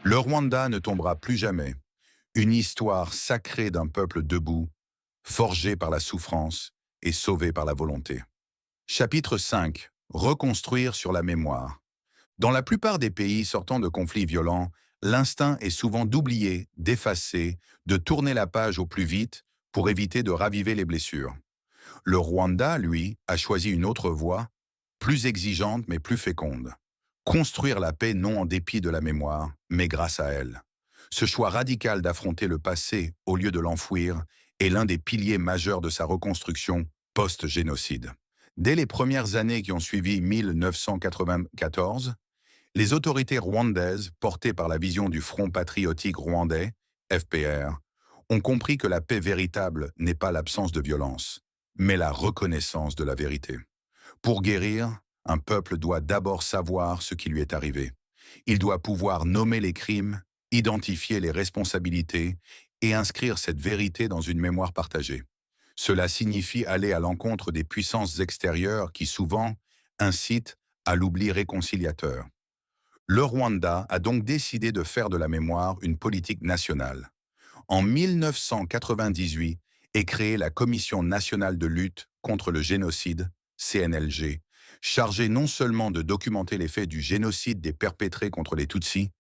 Le Rwanda ne tombera plus jamais. Une histoire sacrée d'un peuple debout, forgé par la souffrance et sauvé par la volonté. Chapitre 5. Reconstruire sur la mémoire. Dans la plupart des pays sortant de conflits violents, l'instinct est souvent d'oublier, d'effacer, de tourner la page au plus vite pour éviter de raviver les blessures. Le Rwanda, lui, a choisi une autre voie, plus exigeante mais plus féconde. Construire la paix non en dépit de la mémoire, mais grâce à elle. Ce choix radical d'affronter le passé au lieu de l'enfouir est l'un des piliers majeurs de sa reconstruction post-génocide. Dès les premières années qui ont suivi 1994, les autorités rwandaises, portées par la vision du Front patriotique rwandais, FPR, ont compris que la paix véritable n'est pas l'absence de violence, mais la reconnaissance de la vérité. Pour guérir, un peuple doit d'abord savoir ce qui lui est arrivé. Il doit pouvoir nommer les crimes, identifier les responsabilités et inscrire cette vérité dans une mémoire partagée. Cela signifie aller à l'encontre des puissances extérieures qui souvent incitent à l'oubli réconciliateur. Le Rwanda a donc décidé de faire de la mémoire une politique nationale. En 1998 est créée la Commission nationale de lutte contre le génocide, CNLG, chargée non seulement de documenter les faits du génocide des perpétrés contre les Tutsis,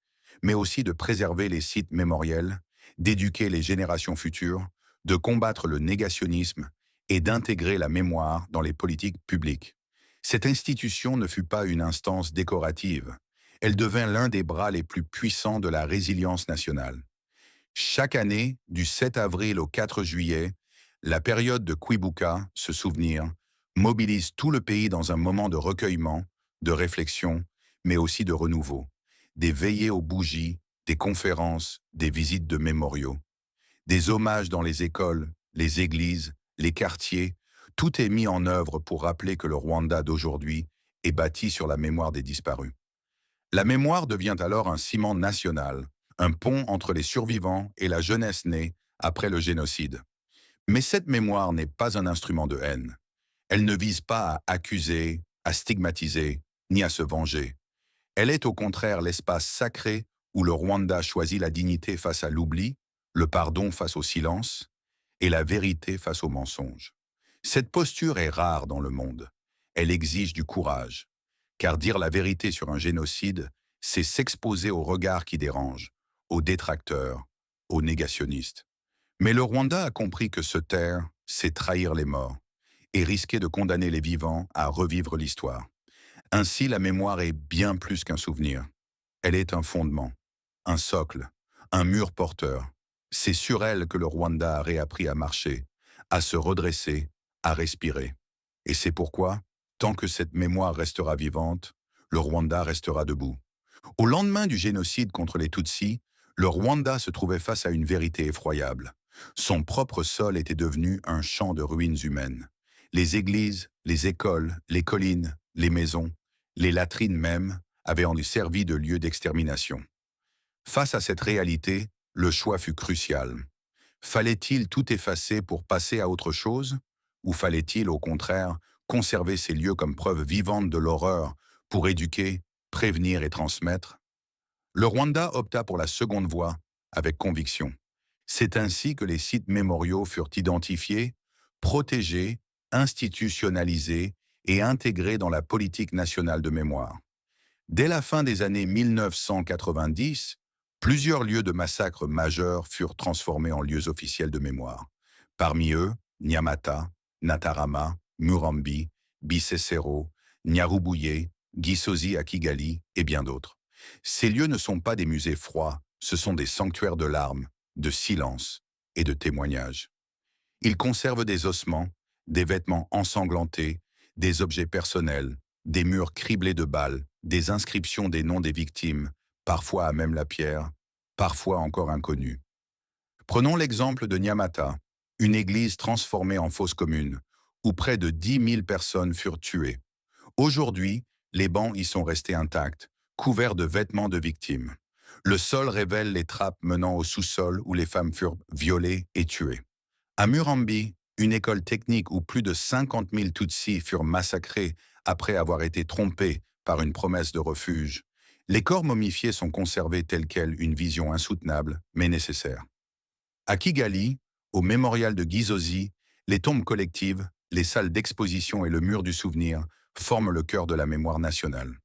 mais aussi de préserver les sites mémoriels, d'éduquer les générations futures, de combattre le négationnisme et d'intégrer la mémoire dans les politiques publiques. Cette institution ne fut pas une instance décorative. Elle devint l'un des bras les plus puissants de la résilience nationale. Chaque année, du 7 avril au 4 juillet, la période de Kwibuka, se souvenir, mobilise tout le pays dans un moment de recueillement, de réflexion, mais aussi de renouveau. Des veillées aux bougies, des conférences, des visites de mémoriaux. Des hommages dans les écoles, les églises, les quartiers, tout est mis en œuvre pour rappeler que le Rwanda d'aujourd'hui est bâti sur la mémoire des disparus. La mémoire devient alors un ciment national, un pont entre les survivants et la jeunesse née après le génocide. Mais cette mémoire n'est pas un instrument de haine. Elle ne vise pas à accuser, à stigmatiser, ni à se venger. Elle est au contraire l'espace sacré où le Rwanda choisit la dignité face à l'oubli, le pardon face au silence et la vérité face au mensonge. Cette posture est rare dans le monde. Elle exige du courage. Car dire la vérité sur un génocide, c'est s'exposer aux regards qui dérangent, aux détracteurs, aux négationnistes. Mais le Rwanda a compris que se taire, c'est trahir les morts et risquer de condamner les vivants à revivre l'histoire. Ainsi, la mémoire est bien plus qu'un souvenir. Elle est un fondement, un socle, un mur porteur. C'est sur elle que le Rwanda a réappris à marcher, à se redresser, à respirer. Et c'est pourquoi, tant que cette mémoire restera vivante, le Rwanda restera debout. Au lendemain du génocide contre les Tutsis, le Rwanda se trouvait face à une vérité effroyable. Son propre sol était devenu un champ de ruines humaines. Les églises, les écoles, les collines, les maisons, les latrines même avaient en servi de lieu d'extermination. Face à cette réalité, le choix fut crucial. Fallait-il tout effacer pour passer à autre chose, ou fallait-il, au contraire, conserver ces lieux comme preuve vivante de l'horreur pour éduquer, prévenir et transmettre? Le Rwanda opta pour la seconde voie, avec conviction. C'est ainsi que les sites mémoriaux furent identifiés, protégés, institutionnalisés et intégrés dans la politique nationale de mémoire. Dès la fin des années 1990, plusieurs lieux de massacres majeurs furent transformés en lieux officiels de mémoire. Parmi eux, Nyamata, Natarama, Murambi, Bisesero, Nyarubuye, Gisozi à Kigali et bien d'autres. Ces lieux ne sont pas des musées froids, ce sont des sanctuaires de larmes, de silence et de témoignages. Ils conservent des ossements, des vêtements ensanglantés, des objets personnels, des murs criblés de balles, des inscriptions des noms des victimes, parfois à même la pierre, parfois encore inconnues. Prenons l'exemple de Nyamata, une église transformée en fosse commune, où près de 10 000 personnes furent tuées. Aujourd'hui, les bancs y sont restés intacts, couverts de vêtements de victimes. Le sol révèle les trappes menant au sous-sol où les femmes furent violées et tuées. À Murambi, une école technique où plus de 50 000 Tutsis furent massacrés après avoir été trompés par une promesse de refuge, Les corps momifiés sont conservés tels quels, une vision insoutenable, mais nécessaire. À Kigali, au mémorial de Gizozi, les tombes collectives, les salles d'exposition et le mur du souvenir forment le cœur de la mémoire nationale.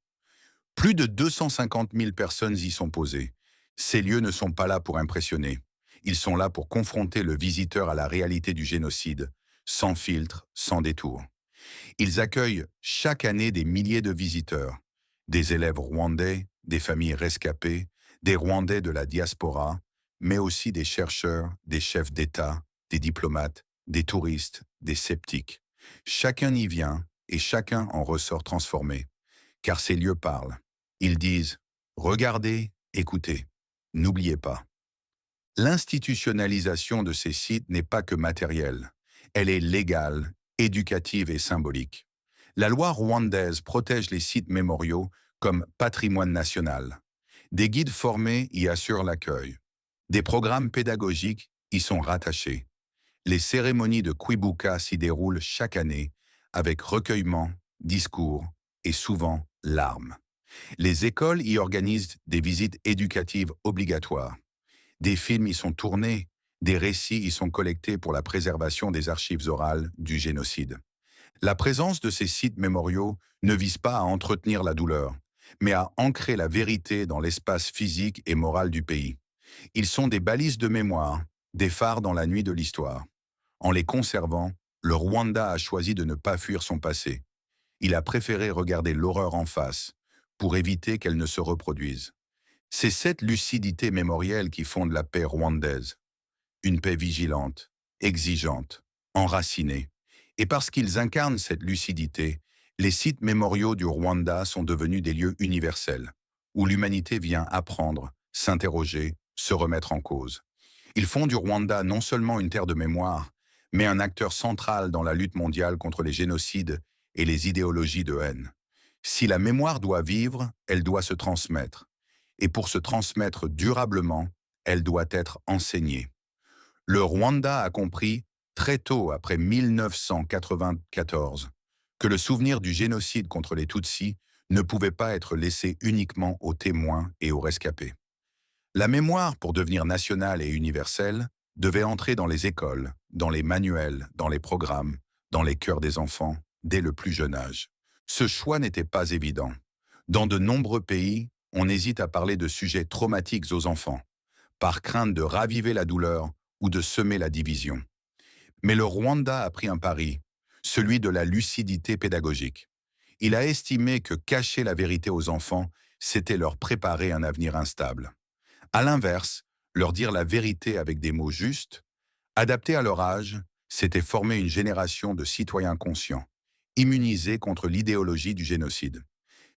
Plus de 250 000 personnes y sont posées. Ces lieux ne sont pas là pour impressionner. Ils sont là pour confronter le visiteur à la réalité du génocide, sans filtre, sans détour. Ils accueillent chaque année des milliers de visiteurs, des élèves rwandais, des familles rescapées, des Rwandais de la diaspora, mais aussi des chercheurs, des chefs d'État, des diplomates, des touristes, des sceptiques. Chacun y vient et chacun en ressort transformé, car ces lieux parlent. Ils disent « Regardez, écoutez, n'oubliez pas ». L'institutionnalisation de ces sites n'est pas que matérielle, elle est légale, éducative et symbolique. La loi rwandaise protège les sites mémoriaux comme patrimoine national. Des guides formés y assurent l'accueil. Des programmes pédagogiques y sont rattachés. Les cérémonies de Kwibuka s'y déroulent chaque année avec recueillement, discours et souvent larmes. Les écoles y organisent des visites éducatives obligatoires. Des films y sont tournés, des récits y sont collectés pour la préservation des archives orales du génocide. La présence de ces sites mémoriaux ne vise pas à entretenir la douleur, mais à ancrer la vérité dans l'espace physique et moral du pays. Ils sont des balises de mémoire, des phares dans la nuit de l'histoire. En les conservant, le Rwanda a choisi de ne pas fuir son passé. Il a préféré regarder l'horreur en face, pour éviter qu'elle ne se reproduise. C'est cette lucidité mémorielle qui fonde la paix rwandaise. Une paix vigilante, exigeante, enracinée. Et parce qu'ils incarnent cette lucidité, les sites mémoriaux du Rwanda sont devenus des lieux universels, où l'humanité vient apprendre, s'interroger, se remettre en cause. Ils font du Rwanda non seulement une terre de mémoire, mais un acteur central dans la lutte mondiale contre les génocides et les idéologies de haine. Si la mémoire doit vivre, elle doit se transmettre. Et pour se transmettre durablement, elle doit être enseignée. Le Rwanda a compris, très tôt après 1994, que le souvenir du génocide contre les Tutsis ne pouvait pas être laissé uniquement aux témoins et aux rescapés. La mémoire, pour devenir nationale et universelle, devait entrer dans les écoles, dans les manuels, dans les programmes, dans les cœurs des enfants, dès le plus jeune âge. Ce choix n'était pas évident. Dans de nombreux pays, on hésite à parler de sujets traumatiques aux enfants, par crainte de raviver la douleur ou de semer la division. Mais le Rwanda a pris un pari, celui de la lucidité pédagogique. Il a estimé que cacher la vérité aux enfants, c'était leur préparer un avenir instable. À l'inverse, leur dire la vérité avec des mots justes, adaptés à leur âge, c'était former une génération de citoyens conscients, immunisés contre l'idéologie du génocide.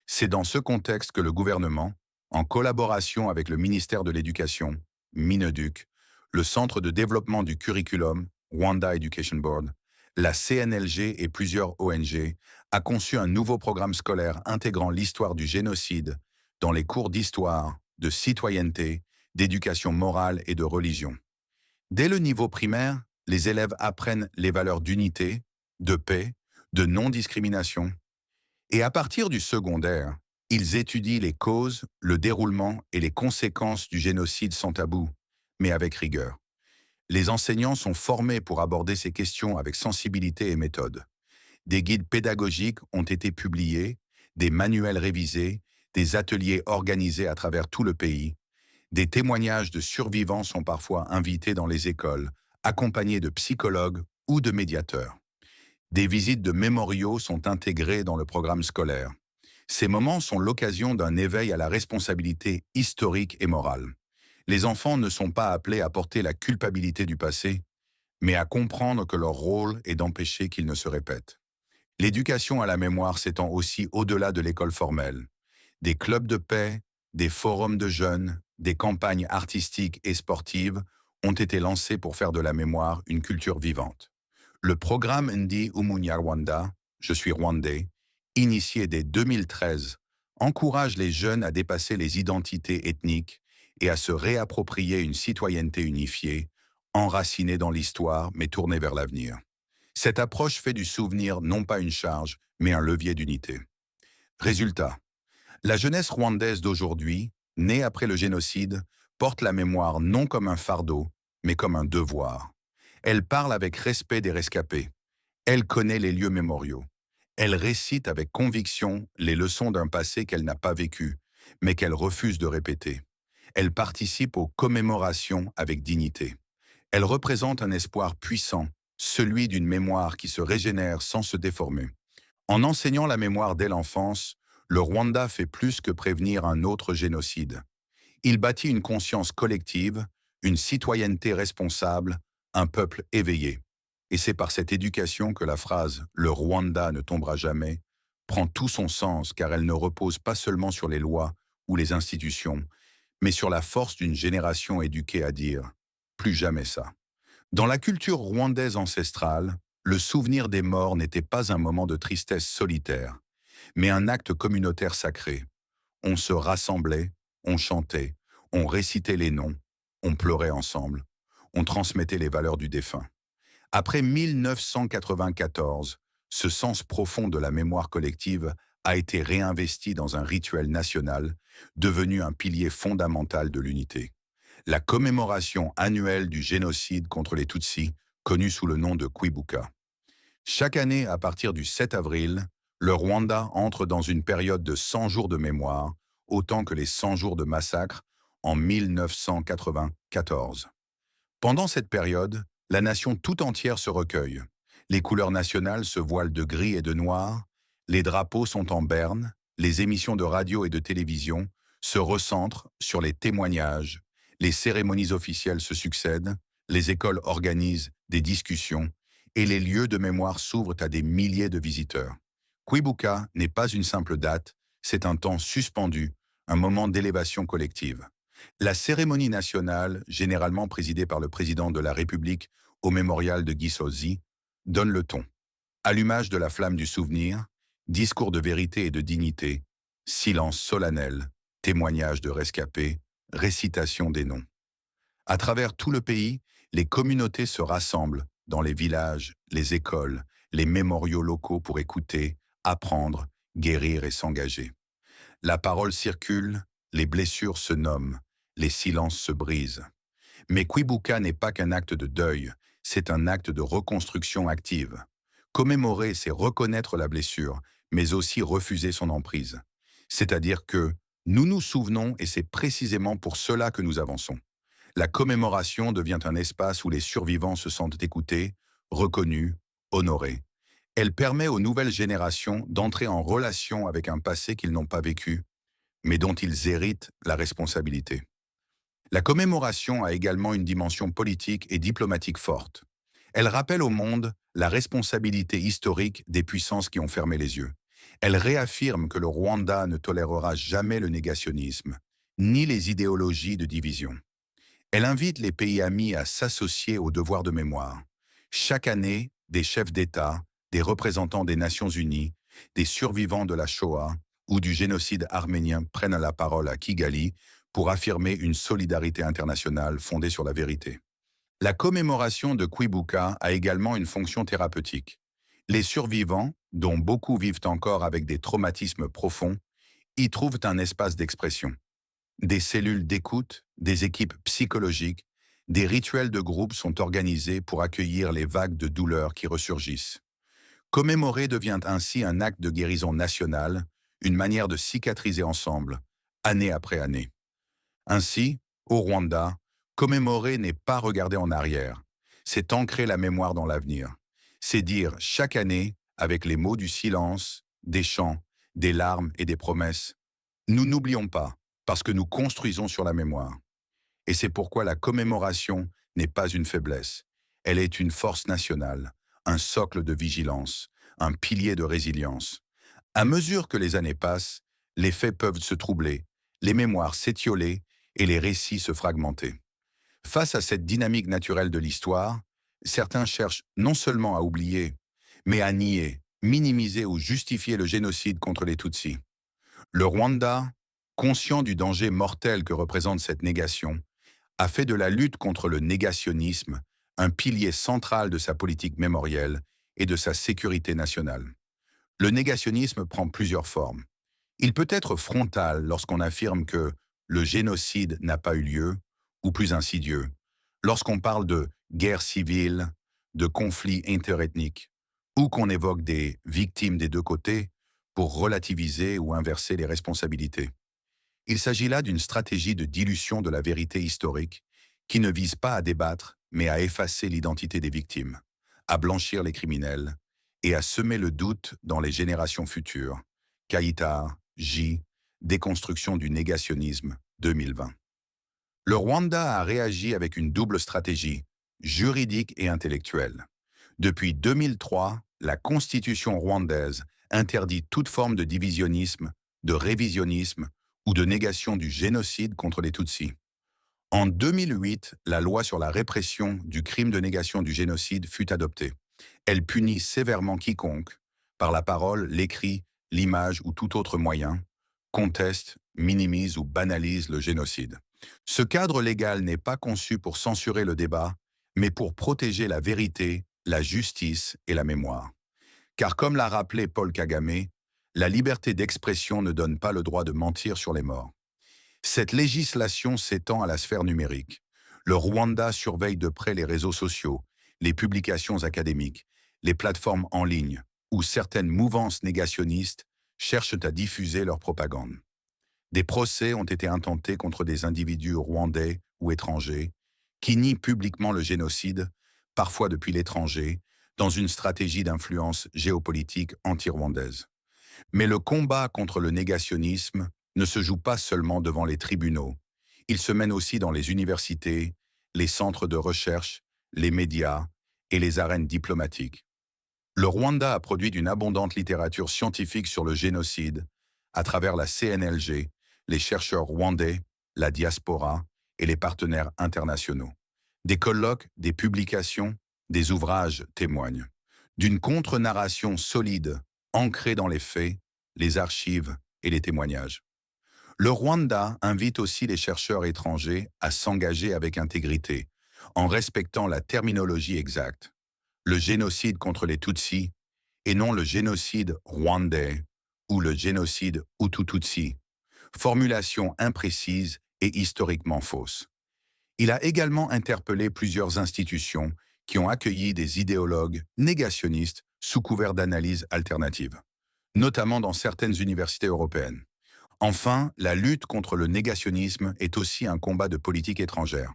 C'est dans ce contexte que le gouvernement, en collaboration avec le ministère de l'Éducation, Mineduc, le Centre de développement du curriculum, Rwanda Education Board, la CNLG et plusieurs ONG, a conçu un nouveau programme scolaire intégrant l'histoire du génocide dans les cours d'histoire, de citoyenneté, d'éducation morale et de religion. Dès le niveau primaire, les élèves apprennent les valeurs d'unité, de paix, de non-discrimination. Et à partir du secondaire, ils étudient les causes, le déroulement et les conséquences du génocide sans tabou, mais avec rigueur. Les enseignants sont formés pour aborder ces questions avec sensibilité et méthode. Des guides pédagogiques ont été publiés, des manuels révisés, des ateliers organisés à travers tout le pays. Des témoignages de survivants sont parfois invités dans les écoles, accompagnés de psychologues ou de médiateurs. Des visites de mémoriaux sont intégrées dans le programme scolaire. Ces moments sont l'occasion d'un éveil à la responsabilité historique et morale. Les enfants ne sont pas appelés à porter la culpabilité du passé, mais à comprendre que leur rôle est d'empêcher qu'il ne se répète. L'éducation à la mémoire s'étend aussi au-delà de l'école formelle. Des clubs de paix, des forums de jeunes, des campagnes artistiques et sportives ont été lancés pour faire de la mémoire une culture vivante. Le programme Ndi Umunyarwanda, Je suis rwandais, initié dès 2013, encourage les jeunes à dépasser les identités ethniques et à se réapproprier une citoyenneté unifiée, enracinée dans l'histoire mais tournée vers l'avenir. Cette approche fait du souvenir non pas une charge, mais un levier d'unité. Résultat, La jeunesse rwandaise d'aujourd'hui, née après le génocide, porte la mémoire non comme un fardeau, mais comme un devoir. Elle parle avec respect des rescapés. Elle connaît les lieux mémoriaux. Elle récite avec conviction les leçons d'un passé qu'elle n'a pas vécu, mais qu'elle refuse de répéter. Elle participe aux commémorations avec dignité. Elle représente un espoir puissant, celui d'une mémoire qui se régénère sans se déformer. En enseignant la mémoire dès l'enfance, le Rwanda fait plus que prévenir un autre génocide. Il bâtit une conscience collective, une citoyenneté responsable, un peuple éveillé. Et c'est par cette éducation que la phrase « Le Rwanda ne tombera jamais » prend tout son sens car elle ne repose pas seulement sur les lois ou les institutions, mais sur la force d'une génération éduquée à dire « Plus jamais ça ». Dans la culture rwandaise ancestrale, le souvenir des morts n'était pas un moment de tristesse solitaire, mais un acte communautaire sacré. On se rassemblait, on chantait, on récitait les noms, on pleurait ensemble, on transmettait les valeurs du défunt. Après 1994, ce sens profond de la mémoire collective a été réinvesti dans un rituel national, devenu un pilier fondamental de l'unité. La commémoration annuelle du génocide contre les Tutsis, connue sous le nom de Kwibuka. Chaque année, à partir du 7 avril, le Rwanda entre dans une période de 100 jours de mémoire, autant que les 100 jours de massacre en 1994. Pendant cette période, la nation tout entière se recueille. Les couleurs nationales se voilent de gris et de noir, les drapeaux sont en berne, les émissions de radio et de télévision se recentrent sur les témoignages, les cérémonies officielles se succèdent, les écoles organisent des discussions et les lieux de mémoire s'ouvrent à des milliers de visiteurs. Kwibuka n'est pas une simple date, c'est un temps suspendu, un moment d'élévation collective. La cérémonie nationale, généralement présidée par le président de la République au mémorial de Gisozi, donne le ton. Allumage de la flamme du souvenir, discours de vérité et de dignité, silence solennel, témoignage de rescapés, récitation des noms. À travers tout le pays, les communautés se rassemblent dans les villages, les écoles, les mémoriaux locaux pour écouter, apprendre, guérir et s'engager. La parole circule, les blessures se nomment, les silences se brisent. Mais Kwibuka n'est pas qu'un acte de deuil, c'est un acte de reconstruction active. Commémorer, c'est reconnaître la blessure, mais aussi refuser son emprise. C'est-à-dire que nous nous souvenons et c'est précisément pour cela que nous avançons. La commémoration devient un espace où les survivants se sentent écoutés, reconnus, honorés. Elle permet aux nouvelles générations d'entrer en relation avec un passé qu'ils n'ont pas vécu, mais dont ils héritent la responsabilité. La commémoration a également une dimension politique et diplomatique forte. Elle rappelle au monde la responsabilité historique des puissances qui ont fermé les yeux. Elle réaffirme que le Rwanda ne tolérera jamais le négationnisme, ni les idéologies de division. Elle invite les pays amis à s'associer au devoir de mémoire. Chaque année, des chefs d'État, des représentants des Nations Unies, des survivants de la Shoah ou du génocide arménien prennent la parole à Kigali pour affirmer une solidarité internationale fondée sur la vérité. La commémoration de Kwibuka a également une fonction thérapeutique. Les survivants, dont beaucoup vivent encore avec des traumatismes profonds, y trouvent un espace d'expression. Des cellules d'écoute, des équipes psychologiques, des rituels de groupe sont organisés pour accueillir les vagues de douleur qui ressurgissent. Commémorer devient ainsi un acte de guérison nationale, une manière de cicatriser ensemble, année après année. Ainsi, au Rwanda, commémorer n'est pas regarder en arrière, c'est ancrer la mémoire dans l'avenir. C'est dire chaque année, avec les mots du silence, des chants, des larmes et des promesses, nous n'oublions pas, parce que nous construisons sur la mémoire. Et c'est pourquoi la commémoration n'est pas une faiblesse. Elle est une force nationale, un socle de vigilance, un pilier de résilience. À mesure que les années passent, les faits peuvent se troubler, les mémoires s'étioler et les récits se fragmenter. Face à cette dynamique naturelle de l'histoire, certains cherchent non seulement à oublier, mais à nier, minimiser ou justifier le génocide contre les Tutsis. Le Rwanda, conscient du danger mortel que représente cette négation, a fait de la lutte contre le négationnisme un pilier central de sa politique mémorielle et de sa sécurité nationale. Le négationnisme prend plusieurs formes. Il peut être frontal lorsqu'on affirme que le génocide n'a pas eu lieu, ou plus insidieux, lorsqu'on parle de guerre civile, de conflits interethniques, ou qu'on évoque des victimes des deux côtés pour relativiser ou inverser les responsabilités. Il s'agit là d'une stratégie de dilution de la vérité historique qui ne vise pas à débattre, mais à effacer l'identité des victimes, à blanchir les criminels et à semer le doute dans les générations futures. Caïtar, J, Déconstruction du négationnisme, 2020. Le Rwanda a réagi avec une double stratégie, juridique et intellectuelle. Depuis 2003, la constitution rwandaise interdit toute forme de divisionnisme, de révisionnisme ou de négation du génocide contre les Tutsis. En 2008, la loi sur la répression du crime de négation du génocide fut adoptée. Elle punit sévèrement quiconque, par la parole, l'écrit, l'image ou tout autre moyen, conteste, minimise ou banalise le génocide. Ce cadre légal n'est pas conçu pour censurer le débat, mais pour protéger la vérité, la justice et la mémoire. Car comme l'a rappelé Paul Kagame, la liberté d'expression ne donne pas le droit de mentir sur les morts. Cette législation s'étend à la sphère numérique. Le Rwanda surveille de près les réseaux sociaux, les publications académiques, les plateformes en ligne, où certaines mouvances négationnistes cherchent à diffuser leur propagande. Des procès ont été intentés contre des individus rwandais ou étrangers qui nient publiquement le génocide, parfois depuis l'étranger, dans une stratégie d'influence géopolitique anti-rwandaise. Mais le combat contre le négationnisme ne se joue pas seulement devant les tribunaux. Il se mène aussi dans les universités, les centres de recherche, les médias et les arènes diplomatiques. Le Rwanda a produit une abondante littérature scientifique sur le génocide à travers la CNLG, les chercheurs rwandais, la diaspora et les partenaires internationaux. Des colloques, des publications, des ouvrages témoignent d'une contre-narration solide, ancrée dans les faits, les archives et les témoignages. Le Rwanda invite aussi les chercheurs étrangers à s'engager avec intégrité, en respectant la terminologie exacte, le génocide contre les Tutsis, et non le génocide rwandais ou le génocide Hutu-Tutsi, formulation imprécise et historiquement fausse. Il a également interpellé plusieurs institutions qui ont accueilli des idéologues négationnistes sous couvert d'analyse alternative, notamment dans certaines universités européennes. Enfin, la lutte contre le négationnisme est aussi un combat de politique étrangère.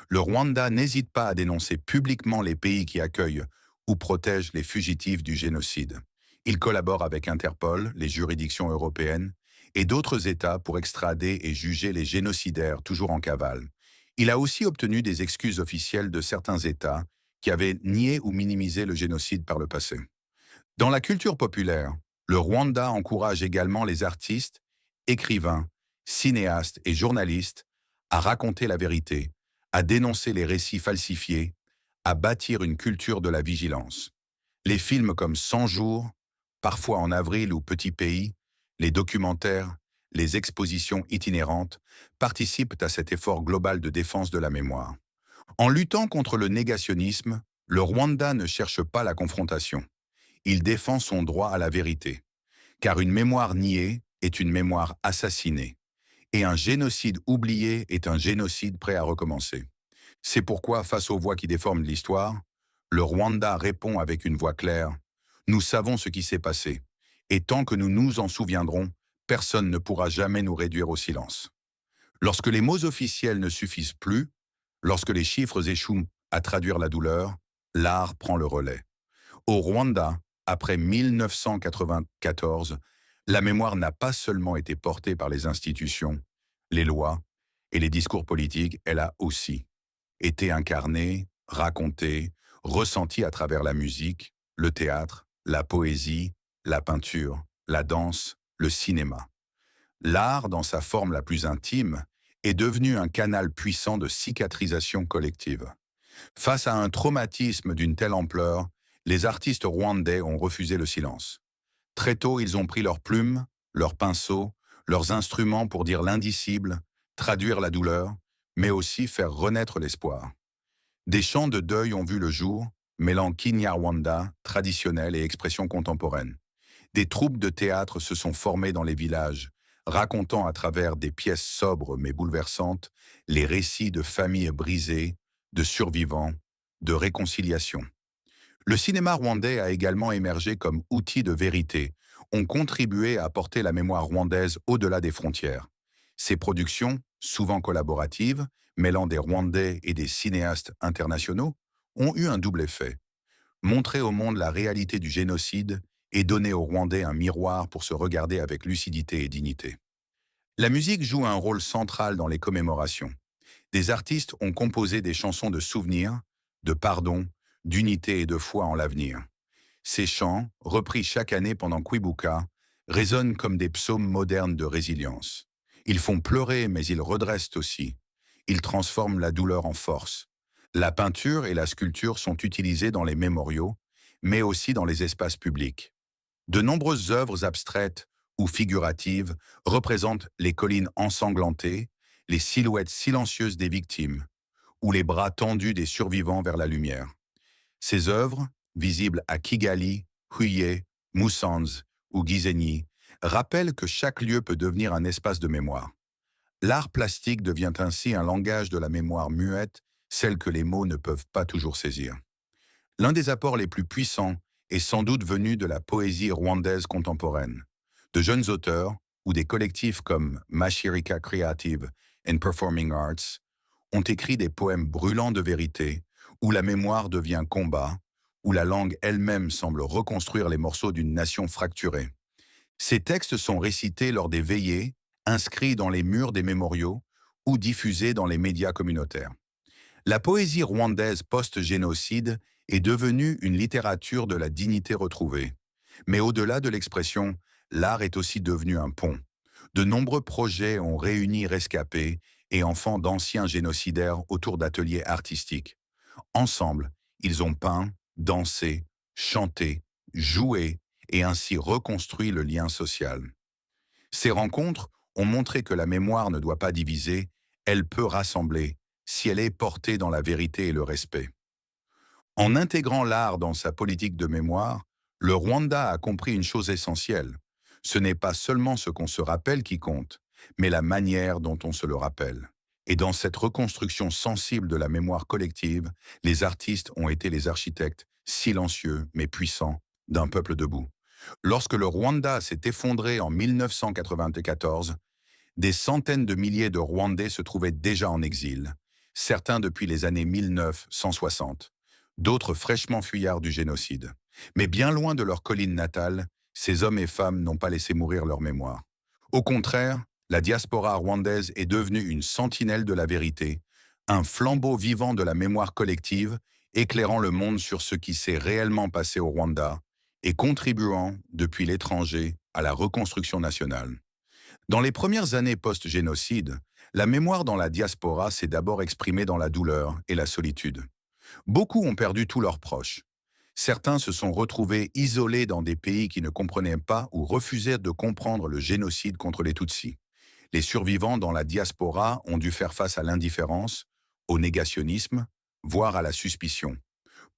Le Rwanda n'hésite pas à dénoncer publiquement les pays qui accueillent ou protègent les fugitifs du génocide. Il collabore avec Interpol, les juridictions européennes, et d'autres États pour extrader et juger les génocidaires toujours en cavale. Il a aussi obtenu des excuses officielles de certains États qui avaient nié ou minimisé le génocide par le passé. Dans la culture populaire, le Rwanda encourage également les artistes, écrivains, cinéastes et journalistes à raconter la vérité, à dénoncer les récits falsifiés, à bâtir une culture de la vigilance. Les films comme 100 jours, parfois en avril ou Petit Pays, les documentaires, les expositions itinérantes participent à cet effort global de défense de la mémoire. En luttant contre le négationnisme, le Rwanda ne cherche pas la confrontation. Il défend son droit à la vérité. Car une mémoire niée est une mémoire assassinée. Et un génocide oublié est un génocide prêt à recommencer. C'est pourquoi, face aux voix qui déforment l'histoire, le Rwanda répond avec une voix claire. Nous savons ce qui s'est passé. Et tant que nous nous en souviendrons, personne ne pourra jamais nous réduire au silence. Lorsque les mots officiels ne suffisent plus, lorsque les chiffres échouent à traduire la douleur, l'art prend le relais. Au Rwanda, après 1994, la mémoire n'a pas seulement été portée par les institutions, les lois et les discours politiques, elle a aussi été incarnée, racontée, ressentie à travers la musique, le théâtre, la poésie, la peinture, la danse, le cinéma. L'art, dans sa forme la plus intime, est devenu un canal puissant de cicatrisation collective. Face à un traumatisme d'une telle ampleur, les artistes rwandais ont refusé le silence. Très tôt, ils ont pris leurs plumes, leurs pinceaux, leurs instruments pour dire l'indicible, traduire la douleur, mais aussi faire renaître l'espoir. Des chants de deuil ont vu le jour, mêlant Kinyarwanda, traditionnel et expression contemporaine. Des troupes de théâtre se sont formées dans les villages, racontant à travers des pièces sobres mais bouleversantes les récits de familles brisées, de survivants, de réconciliation. Le cinéma rwandais a également émergé comme outil de vérité, ont contribué à porter la mémoire rwandaise au-delà des frontières. Ces productions, souvent collaboratives, mêlant des Rwandais et des cinéastes internationaux, ont eu un double effet. Montrer au monde la réalité du génocide et donner aux Rwandais un miroir pour se regarder avec lucidité et dignité. La musique joue un rôle central dans les commémorations. Des artistes ont composé des chansons de souvenirs, de pardon, d'unité et de foi en l'avenir. Ces chants, repris chaque année pendant Kwibuka, résonnent comme des psaumes modernes de résilience. Ils font pleurer, mais ils redressent aussi. Ils transforment la douleur en force. La peinture et la sculpture sont utilisées dans les mémoriaux, mais aussi dans les espaces publics. De nombreuses œuvres abstraites ou figuratives représentent les collines ensanglantées, les silhouettes silencieuses des victimes, ou les bras tendus des survivants vers la lumière. Ces œuvres, visibles à Kigali, Huye, Musanze ou Gisenyi, rappellent que chaque lieu peut devenir un espace de mémoire. L'art plastique devient ainsi un langage de la mémoire muette, celle que les mots ne peuvent pas toujours saisir. L'un des apports les plus puissants est sans doute venu de la poésie rwandaise contemporaine. De jeunes auteurs, ou des collectifs comme Mashirika Creative and Performing Arts, ont écrit des poèmes brûlants de vérité, où la mémoire devient combat, où la langue elle-même semble reconstruire les morceaux d'une nation fracturée. Ces textes sont récités lors des veillées, inscrits dans les murs des mémoriaux ou diffusés dans les médias communautaires. La poésie rwandaise post-génocide est devenue une littérature de la dignité retrouvée. Mais au-delà de l'expression, l'art est aussi devenu un pont. De nombreux projets ont réuni rescapés et enfants d'anciens génocidaires autour d'ateliers artistiques. Ensemble, ils ont peint, dansé, chanté, joué et ainsi reconstruit le lien social. Ces rencontres ont montré que la mémoire ne doit pas diviser, elle peut rassembler, si elle est portée dans la vérité et le respect. En intégrant l'art dans sa politique de mémoire, le Rwanda a compris une chose essentielle. Ce n'est pas seulement ce qu'on se rappelle qui compte, mais la manière dont on se le rappelle. Et dans cette reconstruction sensible de la mémoire collective, les artistes ont été les architectes, silencieux mais puissants, d'un peuple debout. Lorsque le Rwanda s'est effondré en 1994, des centaines de milliers de Rwandais se trouvaient déjà en exil, certains depuis les années 1960, d'autres fraîchement fuyards du génocide. Mais bien loin de leur colline natale, ces hommes et femmes n'ont pas laissé mourir leur mémoire. Au contraire, la diaspora rwandaise est devenue une sentinelle de la vérité, un flambeau vivant de la mémoire collective, éclairant le monde sur ce qui s'est réellement passé au Rwanda et contribuant, depuis l'étranger, à la reconstruction nationale. Dans les premières années post-génocide, la mémoire dans la diaspora s'est d'abord exprimée dans la douleur et la solitude. Beaucoup ont perdu tous leurs proches. Certains se sont retrouvés isolés dans des pays qui ne comprenaient pas ou refusaient de comprendre le génocide contre les Tutsis. Les survivants dans la diaspora ont dû faire face à l'indifférence, au négationnisme, voire à la suspicion.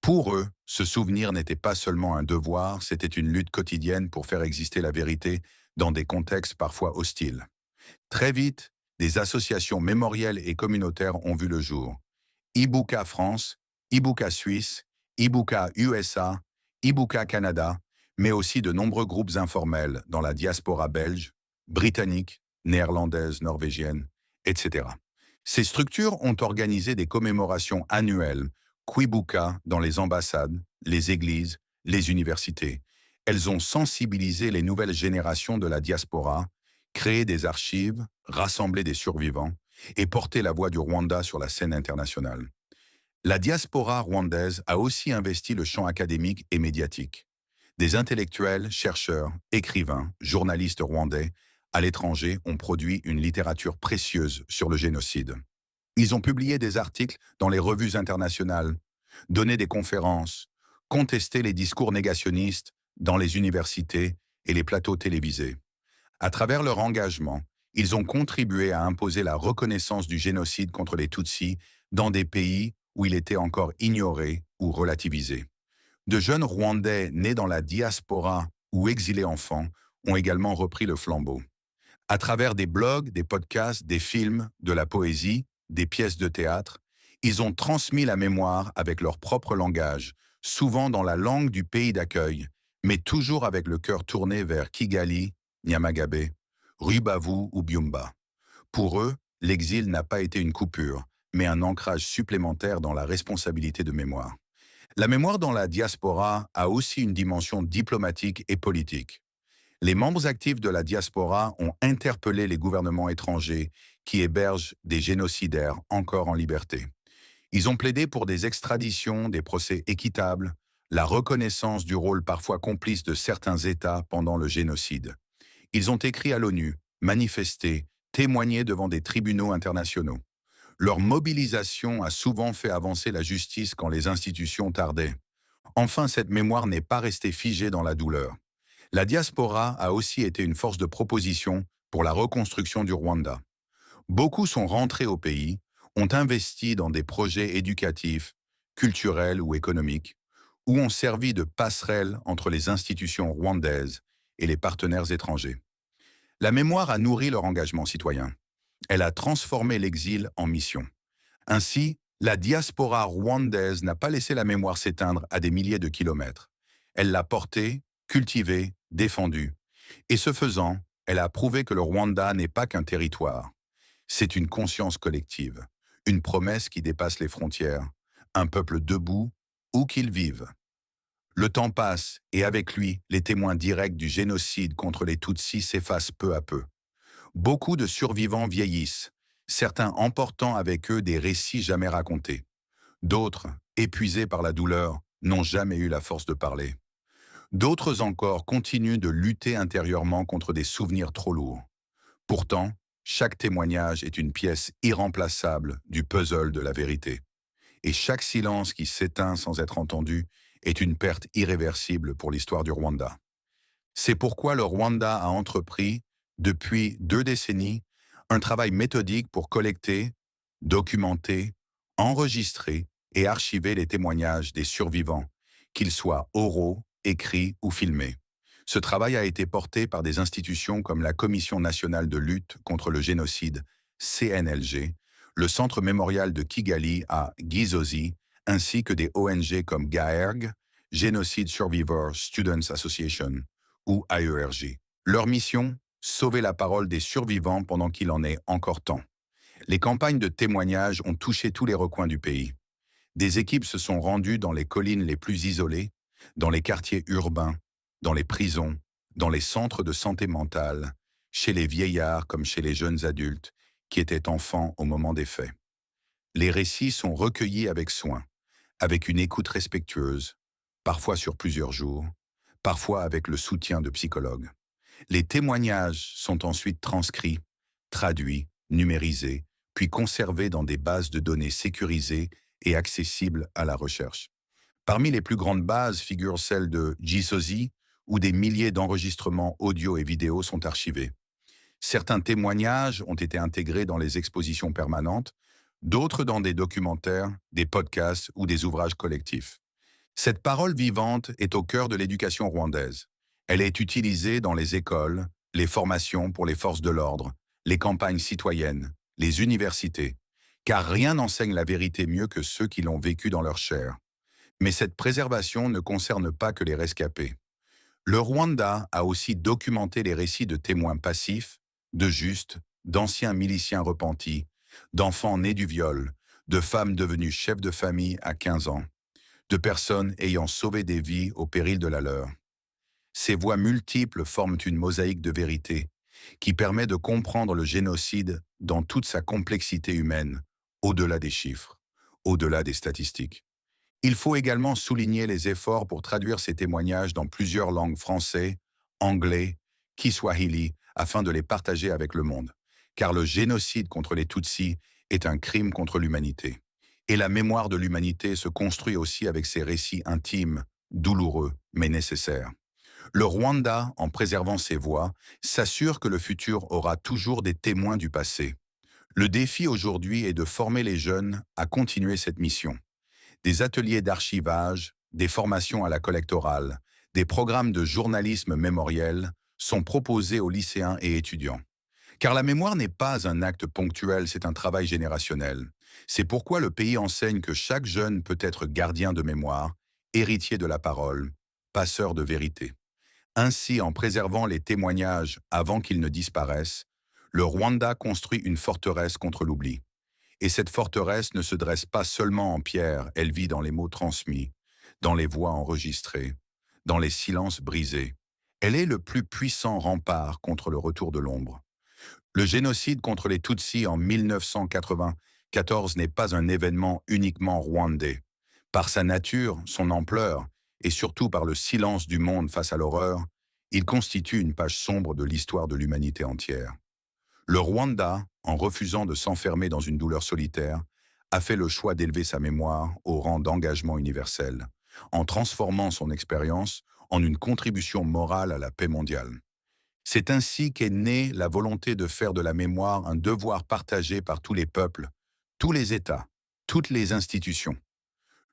Pour eux, ce souvenir n'était pas seulement un devoir, c'était une lutte quotidienne pour faire exister la vérité dans des contextes parfois hostiles. Très vite, des associations mémorielles et communautaires ont vu le jour. Ibuka France, Ibuka Suisse, Ibuka USA, Ibuka Canada, mais aussi de nombreux groupes informels dans la diaspora belge, britannique, néerlandaise, norvégienne, etc. Ces structures ont organisé des commémorations annuelles, Kwibuka dans les ambassades, les églises, les universités. Elles ont sensibilisé les nouvelles générations de la diaspora, créé des archives, rassemblé des survivants et porté la voix du Rwanda sur la scène internationale. La diaspora rwandaise a aussi investi le champ académique et médiatique. Des intellectuels, chercheurs, écrivains, journalistes rwandais à l'étranger ont produit une littérature précieuse sur le génocide. Ils ont publié des articles dans les revues internationales, donné des conférences, contesté les discours négationnistes dans les universités et les plateaux télévisés. À travers leur engagement, ils ont contribué à imposer la reconnaissance du génocide contre les Tutsis dans des pays où il était encore ignoré ou relativisé. De jeunes Rwandais nés dans la diaspora ou exilés enfants ont également repris le flambeau. À travers des blogs, des podcasts, des films, de la poésie, des pièces de théâtre, ils ont transmis la mémoire avec leur propre langage, souvent dans la langue du pays d'accueil, mais toujours avec le cœur tourné vers Kigali, Nyamagabe, Rubavu ou Byumba. Pour eux, l'exil n'a pas été une coupure, mais un ancrage supplémentaire dans la responsabilité de mémoire. La mémoire dans la diaspora a aussi une dimension diplomatique et politique. Les membres actifs de la diaspora ont interpellé les gouvernements étrangers qui hébergent des génocidaires encore en liberté. Ils ont plaidé pour des extraditions, des procès équitables, la reconnaissance du rôle parfois complice de certains États pendant le génocide. Ils ont écrit à l'ONU, manifesté, témoigné devant des tribunaux internationaux. Leur mobilisation a souvent fait avancer la justice quand les institutions tardaient. Enfin, cette mémoire n'est pas restée figée dans la douleur. La diaspora a aussi été une force de proposition pour la reconstruction du Rwanda. Beaucoup sont rentrés au pays, ont investi dans des projets éducatifs, culturels ou économiques, ou ont servi de passerelle entre les institutions rwandaises et les partenaires étrangers. La mémoire a nourri leur engagement citoyen. Elle a transformé l'exil en mission. Ainsi, la diaspora rwandaise n'a pas laissé la mémoire s'éteindre à des milliers de kilomètres. Elle l'a portée, cultivée, défendue. Et ce faisant, elle a prouvé que le Rwanda n'est pas qu'un territoire. C'est une conscience collective, une promesse qui dépasse les frontières, un peuple debout, où qu'il vive. Le temps passe et avec lui, les témoins directs du génocide contre les Tutsis s'effacent peu à peu. Beaucoup de survivants vieillissent, certains emportant avec eux des récits jamais racontés. D'autres, épuisés par la douleur, n'ont jamais eu la force de parler. D'autres encore continuent de lutter intérieurement contre des souvenirs trop lourds. Pourtant, chaque témoignage est une pièce irremplaçable du puzzle de la vérité. Et chaque silence qui s'éteint sans être entendu est une perte irréversible pour l'histoire du Rwanda. C'est pourquoi le Rwanda a entrepris, depuis 2 décennies, un travail méthodique pour collecter, documenter, enregistrer et archiver les témoignages des survivants, qu'ils soient oraux, écrits ou filmés. Ce travail a été porté par des institutions comme la Commission nationale de lutte contre le génocide, CNLG, le Centre mémorial de Kigali à Gizozi, ainsi que des ONG comme GAERG, Genocide Survivors Students Association, ou AERG. Leur mission, sauver la parole des survivants pendant qu'il en est encore temps. Les campagnes de témoignage ont touché tous les recoins du pays. Des équipes se sont rendues dans les collines les plus isolées, dans les quartiers urbains, dans les prisons, dans les centres de santé mentale, chez les vieillards comme chez les jeunes adultes qui étaient enfants au moment des faits. Les récits sont recueillis avec soin, avec une écoute respectueuse, parfois sur plusieurs jours, parfois avec le soutien de psychologues. Les témoignages sont ensuite transcrits, traduits, numérisés, puis conservés dans des bases de données sécurisées et accessibles à la recherche. Parmi les plus grandes bases figurent celles de Gizozi, où des milliers d'enregistrements audio et vidéo sont archivés. Certains témoignages ont été intégrés dans les expositions permanentes, d'autres dans des documentaires, des podcasts ou des ouvrages collectifs. Cette parole vivante est au cœur de l'éducation rwandaise. Elle est utilisée dans les écoles, les formations pour les forces de l'ordre, les campagnes citoyennes, les universités, car rien n'enseigne la vérité mieux que ceux qui l'ont vécue dans leur chair. Mais cette préservation ne concerne pas que les rescapés. Le Rwanda a aussi documenté les récits de témoins passifs, de justes, d'anciens miliciens repentis, d'enfants nés du viol, de femmes devenues chefs de famille à 15 ans, de personnes ayant sauvé des vies au péril de la leur. Ces voix multiples forment une mosaïque de vérité qui permet de comprendre le génocide dans toute sa complexité humaine, au-delà des chiffres, au-delà des statistiques. Il faut également souligner les efforts pour traduire ces témoignages dans plusieurs langues français, anglais, kiswahili, afin de les partager avec le monde. Car le génocide contre les Tutsis est un crime contre l'humanité. Et la mémoire de l'humanité se construit aussi avec ses récits intimes, douloureux, mais nécessaires. Le Rwanda, en préservant ses voix, s'assure que le futur aura toujours des témoins du passé. Le défi aujourd'hui est de former les jeunes à continuer cette mission. Des ateliers d'archivage, des formations à la collecte orale, Des programmes de journalisme mémoriel sont proposés aux lycéens et étudiants. Car la mémoire n'est pas un acte ponctuel, c'est un travail générationnel. C'est pourquoi le pays enseigne que chaque jeune peut être gardien de mémoire, héritier de la parole, passeur de vérité. Ainsi, en préservant les témoignages avant qu'ils ne disparaissent, le Rwanda construit une forteresse contre l'oubli. Et cette forteresse ne se dresse pas seulement en pierre, elle vit dans les mots transmis, dans les voix enregistrées, dans les silences brisés. Elle est le plus puissant rempart contre le retour de l'ombre. Le génocide contre les Tutsis en 1994 n'est pas un événement uniquement rwandais. Par sa nature, son ampleur, et surtout par le silence du monde face à l'horreur, il constitue une page sombre de l'histoire de l'humanité entière. Le Rwanda, en refusant de s'enfermer dans une douleur solitaire, a fait le choix d'élever sa mémoire au rang d'engagement universel, en transformant son expérience en une contribution morale à la paix mondiale. C'est ainsi qu'est née la volonté de faire de la mémoire un devoir partagé par tous les peuples, tous les États, toutes les institutions.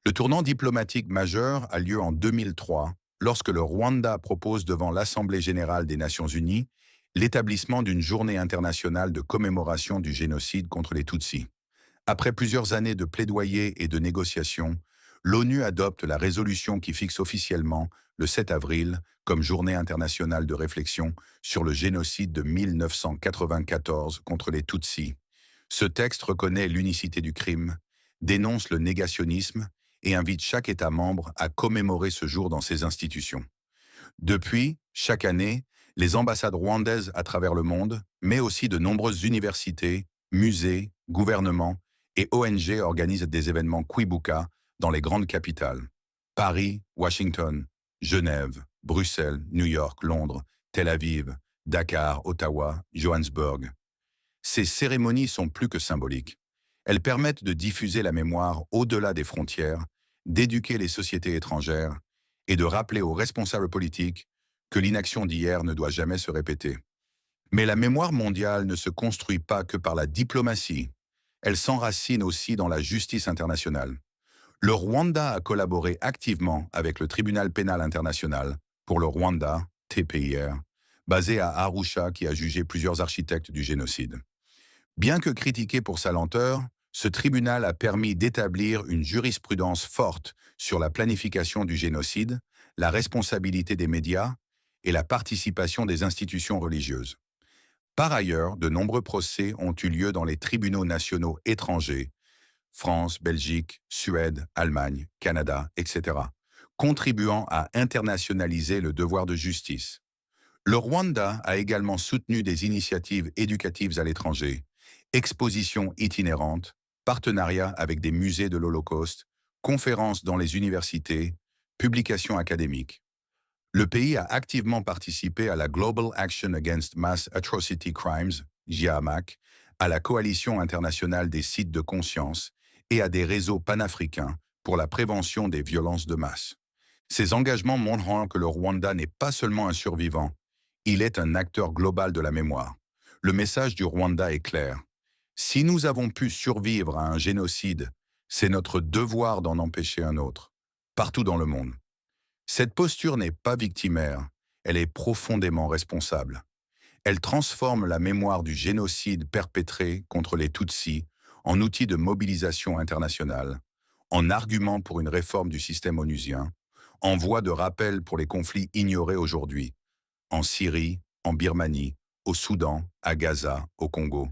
Le tournant diplomatique majeur a lieu en 2003, lorsque le Rwanda propose devant l'Assemblée générale des Nations unies l'établissement d'une journée internationale de commémoration du génocide contre les Tutsis. Après plusieurs années de plaidoyer et de négociations, l'ONU adopte la résolution qui fixe officiellement le 7 avril comme journée internationale de réflexion sur le génocide de 1994 contre les Tutsis. Ce texte reconnaît l'unicité du crime, dénonce le négationnisme et invite chaque État membre à commémorer ce jour dans ses institutions. Depuis, chaque année, les ambassades rwandaises à travers le monde, mais aussi de nombreuses universités, musées, gouvernements et ONG organisent des événements Kwibuka dans les grandes capitales. Paris, Washington, Genève, Bruxelles, New York, Londres, Tel Aviv, Dakar, Ottawa, Johannesburg. Ces cérémonies sont plus que symboliques. Elles permettent de diffuser la mémoire au-delà des frontières, d'éduquer les sociétés étrangères et de rappeler aux responsables politiques que l'inaction d'hier ne doit jamais se répéter. Mais la mémoire mondiale ne se construit pas que par la diplomatie. Elle s'enracine aussi dans la justice internationale. Le Rwanda a collaboré activement avec le Tribunal pénal international pour le Rwanda, TPIR, basé à Arusha qui a jugé plusieurs architectes du génocide. Bien que critiqué pour sa lenteur, ce tribunal a permis d'établir une jurisprudence forte sur la planification du génocide, la responsabilité des médias et la participation des institutions religieuses. Par ailleurs, de nombreux procès ont eu lieu dans les tribunaux nationaux étrangers, France, Belgique, Suède, Allemagne, Canada, etc., contribuant à internationaliser le devoir de justice. Le Rwanda a également soutenu des initiatives éducatives à l'étranger, expositions itinérantes, partenariats avec des musées de l'Holocauste, conférences dans les universités, publications académiques. Le pays a activement participé à la Global Action Against Mass Atrocity Crimes, GIAMAC, à la Coalition internationale des sites de conscience et à des réseaux panafricains pour la prévention des violences de masse. Ces engagements montrent que le Rwanda n'est pas seulement un survivant, il est un acteur global de la mémoire. Le message du Rwanda est clair. Si nous avons pu survivre à un génocide, c'est notre devoir d'en empêcher un autre, partout dans le monde. Cette posture n'est pas victimaire, elle est profondément responsable. Elle transforme la mémoire du génocide perpétré contre les Tutsis en outil de mobilisation internationale, en argument pour une réforme du système onusien, en voie de rappel pour les conflits ignorés aujourd'hui, en Syrie, en Birmanie, au Soudan, à Gaza, au Congo.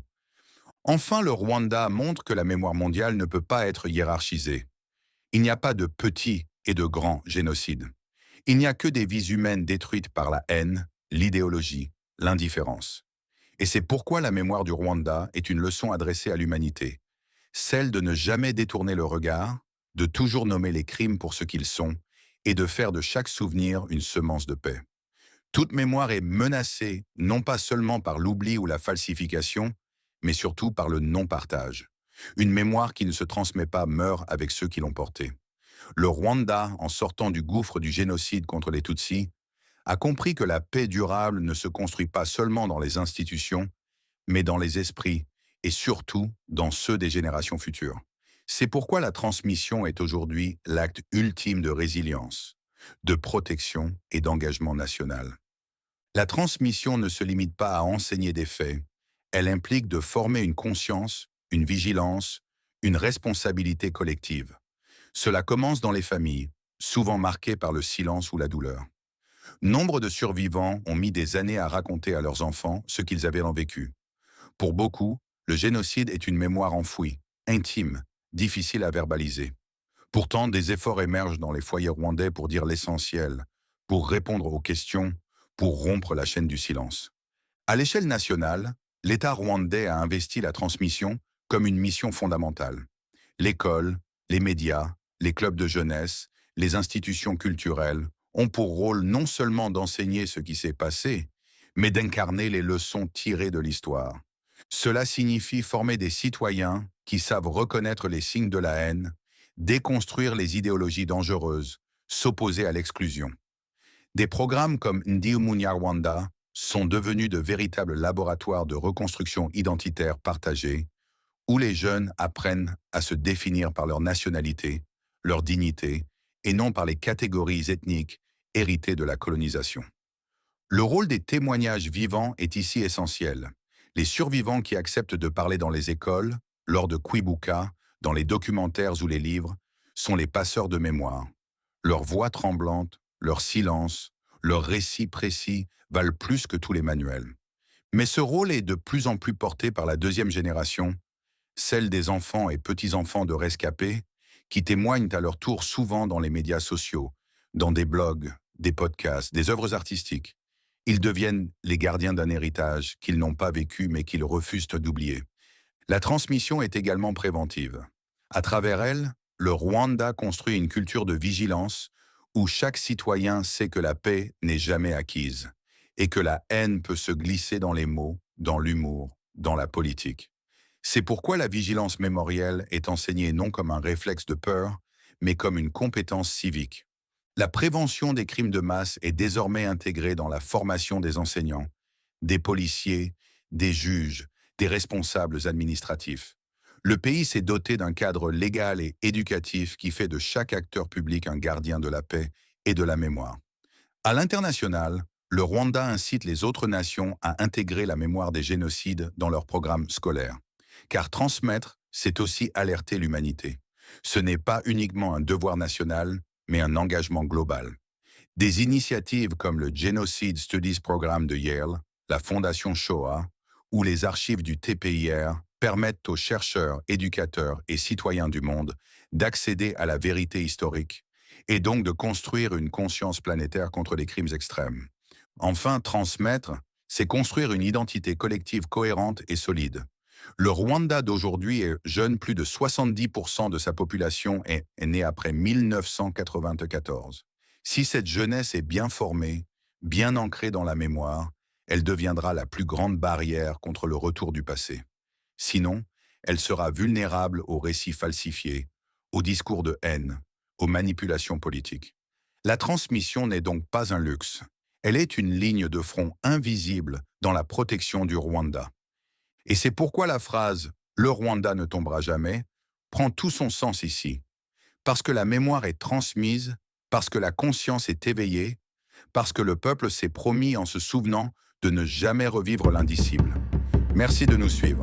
Enfin, le Rwanda montre que la mémoire mondiale ne peut pas être hiérarchisée. Il n'y a pas de petits et de grands génocides. Il n'y a que des vies humaines détruites par la haine, l'idéologie, l'indifférence. Et c'est pourquoi la mémoire du Rwanda est une leçon adressée à l'humanité. Celle de ne jamais détourner le regard, de toujours nommer les crimes pour ce qu'ils sont, et de faire de chaque souvenir une semence de paix. Toute mémoire est menacée, non pas seulement par l'oubli ou la falsification, mais surtout par le non-partage. Une mémoire qui ne se transmet pas meurt avec ceux qui l'ont portée. Le Rwanda, en sortant du gouffre du génocide contre les Tutsis, a compris que la paix durable ne se construit pas seulement dans les institutions, mais dans les esprits et surtout dans ceux des générations futures. C'est pourquoi la transmission est aujourd'hui l'acte ultime de résilience. de protection et d'engagement national. La transmission ne se limite pas à enseigner des faits, elle implique de former une conscience, une vigilance, une responsabilité collective. Cela commence dans les familles, souvent marquées par le silence ou la douleur. Nombre de survivants ont mis des années à raconter à leurs enfants ce qu'ils avaient vécu. Pour beaucoup, le génocide est une mémoire enfouie, intime, difficile à verbaliser. Pourtant, des efforts émergent dans les foyers rwandais pour dire l'essentiel, pour répondre aux questions, pour rompre la chaîne du silence. À l'échelle nationale, l'État rwandais a investi la transmission comme une mission fondamentale. L'école, les médias, les clubs de jeunesse, les institutions culturelles ont pour rôle non seulement d'enseigner ce qui s'est passé, mais d'incarner les leçons tirées de l'histoire. Cela signifie former des citoyens qui savent reconnaître les signes de la haine, déconstruire les idéologies dangereuses, s'opposer à l'exclusion. Des programmes comme Ndi Umunyarwanda sont devenus de véritables laboratoires de reconstruction identitaire partagée, où les jeunes apprennent à se définir par leur nationalité, leur dignité, et non par les catégories ethniques héritées de la colonisation. Le rôle des témoignages vivants est ici essentiel. Les survivants qui acceptent de parler dans les écoles, lors de Kwibuka, dans les documentaires ou les livres, sont les passeurs de mémoire. Leur voix tremblante, leur silence, leurs récits précis valent plus que tous les manuels. Mais ce rôle est de plus en plus porté par la deuxième génération, celle des enfants et petits-enfants de rescapés, qui témoignent à leur tour souvent dans les médias sociaux, dans des blogs, des podcasts, des œuvres artistiques. Ils deviennent les gardiens d'un héritage qu'ils n'ont pas vécu mais qu'ils refusent d'oublier. La transmission est également préventive. À travers elle, le Rwanda construit une culture de vigilance où chaque citoyen sait que la paix n'est jamais acquise et que la haine peut se glisser dans les mots, dans l'humour, dans la politique. C'est pourquoi la vigilance mémorielle est enseignée non comme un réflexe de peur, mais comme une compétence civique. La prévention des crimes de masse est désormais intégrée dans la formation des enseignants, des policiers, des juges, des responsables administratifs. Le pays s'est doté d'un cadre légal et éducatif qui fait de chaque acteur public un gardien de la paix et de la mémoire. À l'international, le Rwanda incite les autres nations à intégrer la mémoire des génocides dans leurs programmes scolaires. Car transmettre, c'est aussi alerter l'humanité. Ce n'est pas uniquement un devoir national, mais un engagement global. Des initiatives comme le Genocide Studies Programme de Yale, la Fondation Shoah ou les archives du TPIR permettent aux chercheurs, éducateurs et citoyens du monde d'accéder à la vérité historique et donc de construire une conscience planétaire contre les crimes extrêmes. Enfin, transmettre, c'est construire une identité collective cohérente et solide. Le Rwanda d'aujourd'hui est jeune, plus de 70% de sa population est née après 1994. Si cette jeunesse est bien formée, bien ancrée dans la mémoire, elle deviendra la plus grande barrière contre le retour du passé. Sinon, elle sera vulnérable aux récits falsifiés, aux discours de haine, aux manipulations politiques. La transmission n'est donc pas un luxe. Elle est une ligne de front invisible dans la protection du Rwanda. Et c'est pourquoi la phrase « Le Rwanda ne tombera jamais » prend tout son sens ici. Parce que la mémoire est transmise, parce que la conscience est éveillée, parce que le peuple s'est promis en se souvenant de ne jamais revivre l'indicible. Merci de nous suivre.